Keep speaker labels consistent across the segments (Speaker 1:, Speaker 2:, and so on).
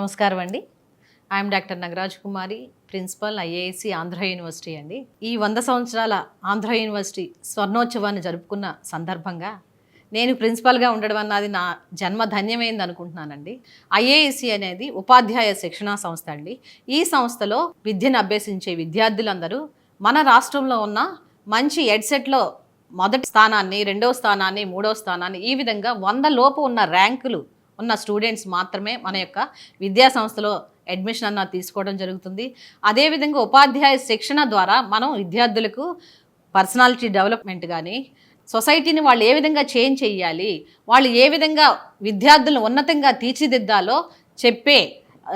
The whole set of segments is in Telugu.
Speaker 1: నమస్కారం అండి. I'm doctor Nagaraj Kumari, principal IASC Andhra university అండి. ఈ 100 సంవత్సరాల ఆంధ్ర యూనివర్సిటీ స్వర్ణోత్సవాన్ని జరుపుకున్న సందర్భంగా నేను ప్రిన్సిపల్గా ఉండడం అన్నది నా జన్మ ధన్యమైంది అనుకుంటున్నానండి. ఐఏఎస్సి అనేది ఉపాధ్యాయ శిక్షణా సంస్థ అండి. ఈ సంస్థలో విద్యను అభ్యసించే విద్యార్థులందరూ మన రాష్ట్రంలో ఉన్న మంచి ఎడ్సెట్లో మొదటి స్థానాన్ని, రెండవ స్థానాన్ని, మూడవ స్థానాన్ని ఈ విధంగా 100 లోపు ఉన్న ర్యాంకులు ఉన్న స్టూడెంట్స్ మాత్రమే మన యొక్క విద్యా సంస్థలో అడ్మిషన్ అన్న తీసుకోవడం జరుగుతుంది. అదేవిధంగా ఉపాధ్యాయ శిక్షణ ద్వారా మనం విద్యార్థులకు పర్సనాలిటీ డెవలప్మెంట్ కానీ, సొసైటీని వాళ్ళు ఏ విధంగా చేంజ్ చేయాలి, వాళ్ళు ఏ విధంగా విద్యార్థులను ఉన్నతంగా తీర్చిదిద్దాలో చెప్పే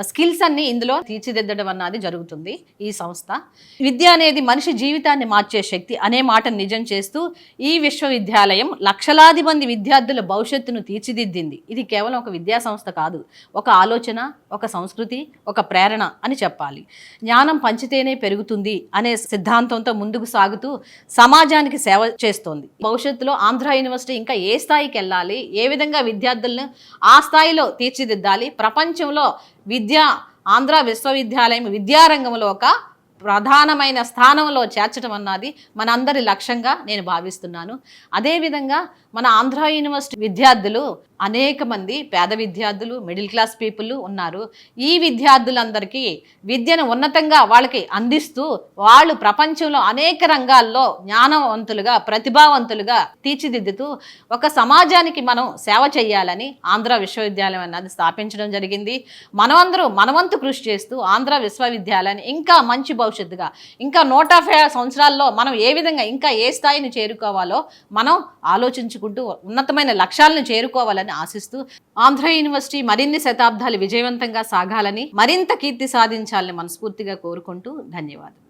Speaker 1: స్కిల్స్ అన్ని ఇందులో తీర్చిదిద్దడం అన్నది జరుగుతుంది. ఈ సంస్థ విద్య అనేది మనిషి జీవితాన్ని మార్చే శక్తి అనే మాటను నిజం చేస్తూ ఈ విశ్వవిద్యాలయం లక్షలాది మంది విద్యార్థుల భవిష్యత్తును తీర్చిదిద్దింది. ఇది కేవలం ఒక విద్యా సంస్థ కాదు, ఒక ఆలోచన, ఒక సంస్కృతి, ఒక ప్రేరణ అని చెప్పాలి. జ్ఞానం పంచితేనే పెరుగుతుంది అనే సిద్ధాంతంతో ముందుకు సాగుతూ సమాజానికి సేవ చేస్తోంది. భవిష్యత్తులో ఆంధ్ర యూనివర్సిటీ ఇంకా ఏ స్థాయికి వెళ్ళాలి, ఏ విధంగా విద్యార్థులను ఆ స్థాయిలో తీర్చిదిద్దాలి, ప్రపంచంలో ఆంధ్ర విశ్వవిద్యాలయం విద్యారంగంలో ఒక ప్రధానమైన స్థానంలో చేర్చడం అన్నది మనందరి లక్ష్యంగా నేను భావిస్తున్నాను. అదేవిధంగా మన ఆంధ్ర యూనివర్సిటీ విద్యార్థులు అనేక మంది పేద విద్యార్థులు, మిడిల్ క్లాస్ పీపుల్ ఉన్నారు. ఈ విద్యార్థులందరికీ విద్యను ఉన్నతంగా వాళ్ళకి అందిస్తూ వాళ్ళు ప్రపంచంలో అనేక రంగాల్లో జ్ఞానవంతులుగా, ప్రతిభావంతులుగా తీర్చిదిద్దుతూ ఒక సమాజానికి మనం సేవ చేయాలని ఆంధ్ర విశ్వవిద్యాలయం అన్నది స్థాపించడం జరిగింది. మనమందరూ మనవంతు కృషి చేస్తూ ఆంధ్ర విశ్వవిద్యాలయాన్ని ఇంకా మంచి భవిష్యత్తుగా, ఇంకా 150 సంవత్సరాల్లో మనం ఏ విధంగా ఇంకా ఏ స్థాయిని చేరుకోవాలో మనం ఆలోచించుకుంటూ ఉన్నతమైన లక్ష్యాలను చేరుకోవాలని ఆశిస్తూ ఆంధ్ర యూనివర్సిటీ మరిన్ని శతాబ్దాలు విజయవంతంగా సాగాలని, మరింత కీర్తి సాధించాలని మనస్ఫూర్తిగా కోరుకుంటూ ధన్యవాదాలు.